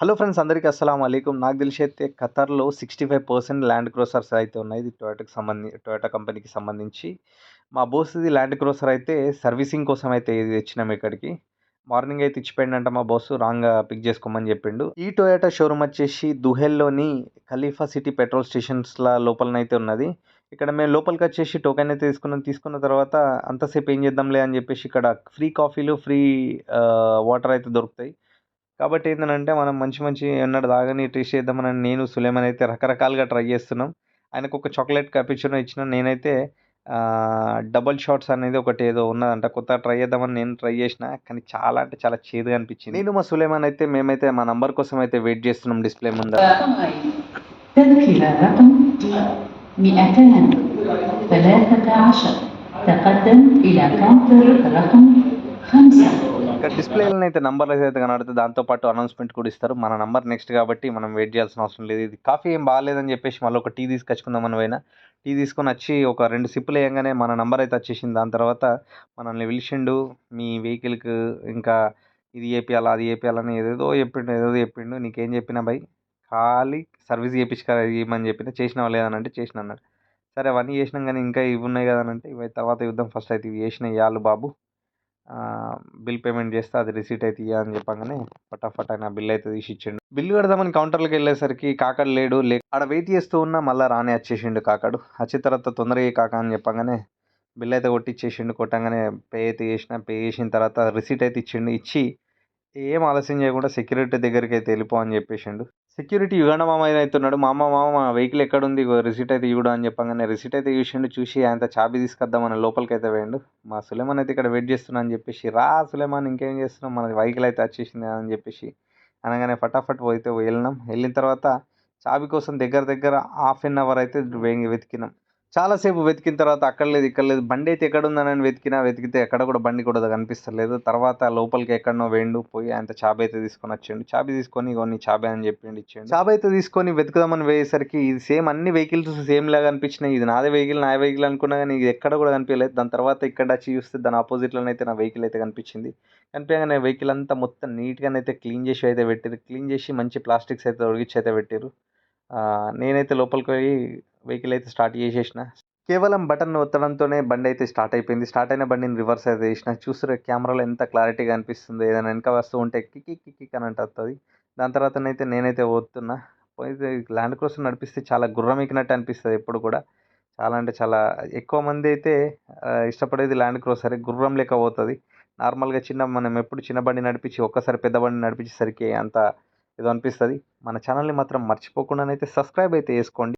Hello friends, అందరికీ అస్సలాము అలైకుం. నాకు తెలిసి అయితే ఖతర్‌లో 65% ల్యాండ్ క్రూజర్స్ అయితే ఉన్నాయి. ఇది టొయోటా కంపెనీకి సంబంధించి. మా బోస్‌ది ల్యాండ్ క్రూజర్ అయితే సర్వీసింగ్ కోసం అయితే ఇది తెచ్చినాం ఇక్కడికి. మార్నింగ్ అయితే ఇచ్చిపోయిండంట మా బాస్. రాంగ్‌గా పిక్ చేసుకోమని చెప్పిండు. ఈ టొయోటా షోరూమ్ వచ్చేసి దుహెల్‌లోని ఖలీఫా సిటీ పెట్రోల్ స్టేషన్స్‌ల లోపలనైతే ఉన్నది. ఇక్కడ మేము లోపలికొచ్చేసి టోకెన్ అయితే తీసుకున్నాం. తీసుకున్న తర్వాత అంతసేపు ఏం చేద్దాంలే అని చెప్పేసి ఇక్కడ ఫ్రీ కాఫీలు, ఫ్రీ వాటర్ అయితే దొరుకుతాయి. కాబట్టి ఏందనంటే, మనం మంచి మంచి ఎన్నడు తాగని టేస్ట్ చేద్దామని నేను, సులేమాన్ అయితే రకరకాలుగా ట్రై చేస్తున్నాం. ఆయనకొక చాక్లేట్ క్యాపుచినో ఇచ్చినా. నేనైతే డబుల్ షాట్స్ అనేది ఒకటి ఏదో ఉన్నదంట. కొత్తగా ట్రై చేద్దామని నేను ట్రై చేసినా. కానీ చాలా అంటే చాలా చేదుగా అనిపించింది. నేను మా సులేమాన్ అయితే మేమైతే మా నంబర్ కోసం అయితే వెయిట్ చేస్తున్నాం డిస్‌ప్లే ముందర. تذكرة رقم 213 تقدم إلى كاونتر رقم 5. ఇక్కడ డిస్‌ప్లే‌లోనే అయితే నంబర్లు అయితే కనబడుతాయి. దాంతో పాటు అనౌన్స్‌మెంట్ కూడా ఇస్తారు. మన నంబర్ నెక్స్ట్ కాబట్టి మనం వెయిట్ చేయాల్సిన అవసరం లేదు. ఇది కాఫీ ఏం బాలేదని చెప్పేసి మళ్ళీ ఒక టీ తీసుకొచ్చుకుందామని పోయినా. టీ తీసుకొని వచ్చి ఒక 2 సిప్పులు ఎయంగానే మన నంబర్ అయితే వచ్చేసింది. దాని తర్వాత మనల్ని పిలిచిండు. మీ వెహికల్‌కి ఇంకా ఇది ఏపియాలా, అది ఏపియాలని ఏదేదో చెప్పిండు. నీకేం చెప్పినా భయ్, ఖాళీ సర్వీస్ ఇయ్యమని చెప్పినా. చేసినావా లేదా అంటే చేసినా అన్నాడు. సరే అవన్నీ చేసినాం కానీ ఇంకా ఇవి ఉన్నాయి కదా అని అంటే, ఇవి తర్వాత చూద్దాం, ఫస్ట్ అయితే ఇవి చేసినవి ఇయ్యాలి బాబు. బిల్ పేమెంట్ చేస్తే అది రిసీట్ అయితే ఇయ్య అని చెప్పంగానే ఫటాఫట్ ఆయన బిల్ అయితే తీసి ఇచ్చిండు. బిల్లు కడదామని కౌంటర్‌లోకి వెళ్ళేసరికి కాకాడు లేడు. ఆడ వెయిట్ చేస్తూ ఉన్నా మళ్ళా రానే వచ్చేసిండు కాకాడు. వచ్చిన తర్వాత తొందరగా ఇయ్యి కాకా అని చెప్పంగానే బిల్ అయితే కొట్టిచ్చేసిండు. కొట్టంగానే పే అయితే చేసిన. పే చేసిన తర్వాత రిసీట్ అయితే ఇచ్చిండు. ఇచ్చి ఏం ఆలస్యం చేయకుండా సెక్యూరిటీ దగ్గరికి అయితే వెళ్ళిపో అని చెప్పేసిండు. సెక్యూరిటీ యుగండ మామ అవుతున్నాడు. మామ వెహికల్ ఎక్కడుంది, ఇగో రిసీట్ అయితే ఇవ్వడు అని చెప్పంగానే రిసీట్ అయితే చూసిండు. చూసి ఆయనతో చాబీ తీసుకొద్దామని లోపలికి అయితే పోయిండు. మా సులేమాన్ అయితే ఇక్కడ వెయిట్ చేస్తున్నా అని చెప్పేసి, రా సులేమాన్ ఇంకేం చేస్తున్నాం, మన వెహికల్ అయితే వచ్చేసింది అని చెప్పేసి అనగానే ఫటాఫట్ పోయితే వెళ్ళినాం. వెళ్ళిన తర్వాత చాబీ కోసం దగ్గర దగ్గర హాఫ్ అన్ అవర్ అయితే వెతికినాం. చాలాసేపు వెతికిన తర్వాత అక్కడ లేదు, ఇక్కడ లేదు. బండి అయితే ఎక్కడ ఉందని వెతికితే ఎక్కడ కూడా బండి కూడా కనిపిస్తలేదు. తర్వాత లోపలికి ఎక్కడనో వేండు. పోయి ఆయన చాబీ అయితే తీసుకొని వచ్చిండు. చాబీ తీసుకొని ఇగో నీ చాబీ అని చెప్పిండు, ఇచ్చిండు. చాబీ అయితే తీసుకొని వెతుకుదామని పోయేసరికి ఇది సేమ్ అన్ని వెహికల్స్ సేమ్ లాగా అనిపించినాయి. ఇది నా వెహికల్ అనుకున్నా కానీ ఇది ఎక్కడ కూడా కనిపించలేదు. దాని తర్వాత ఇక్కడ వచ్చి చూస్తే దాని ఆపోజిట్లోనైతే నా వెహికల్ అయితే కనిపించింది. కనిపించగానే వెహికల్ అంతా మొత్తం నీట్‌గానైతే క్లీన్ చేసి అయితే పెట్టిర్రు. క్లీన్ చేసి మంచి ప్లాస్టిక్స్ అయితే తొడిగించి అయితే పెట్టిర్రు. నేనైతే లోపలికి పోయి వెహికల్ అయితే స్టార్ట్ చేసేసిన. కేవలం బటన్ ఒత్తడంతోనే బండి అయితే స్టార్ట్ అయిపోయింది. స్టార్ట్ అయిన బండిని రివర్స్ అయితే చేసిన. చూస్తుర్రా కెమెరాలో ఎంత క్లారిటీగా అనిపిస్తుందో. ఏదైనా వెనక వస్తువు ఉంటే కిక్ కిక్ అని అంటది. దాని తర్వాతనైతే నేనైతే పోతున్నా. పోయితే ల్యాండ్ క్రూజర్ నడిపిస్తే చాలా గుర్రం ఎక్కినట్టు అనిపిస్తది ఎప్పుడు కూడా. చాలా అంటే చాలా ఎక్కువ మంది అయితే ఇష్టపడేది ల్యాండ్ క్రూజరే. గుర్రం లెక్క పోతది. నార్మల్‌గా మనం ఎప్పుడు చిన్న బండి నడిపించి ఒక్కసారి పెద్ద బండి నడిపించేసరికి అంత ఏదో అనిపిస్తది. మన ఛానల్‌ని మాత్రం మర్చిపోకుండానైతే సబ్స్క్రైబ్ అయితే చేసుకోండి.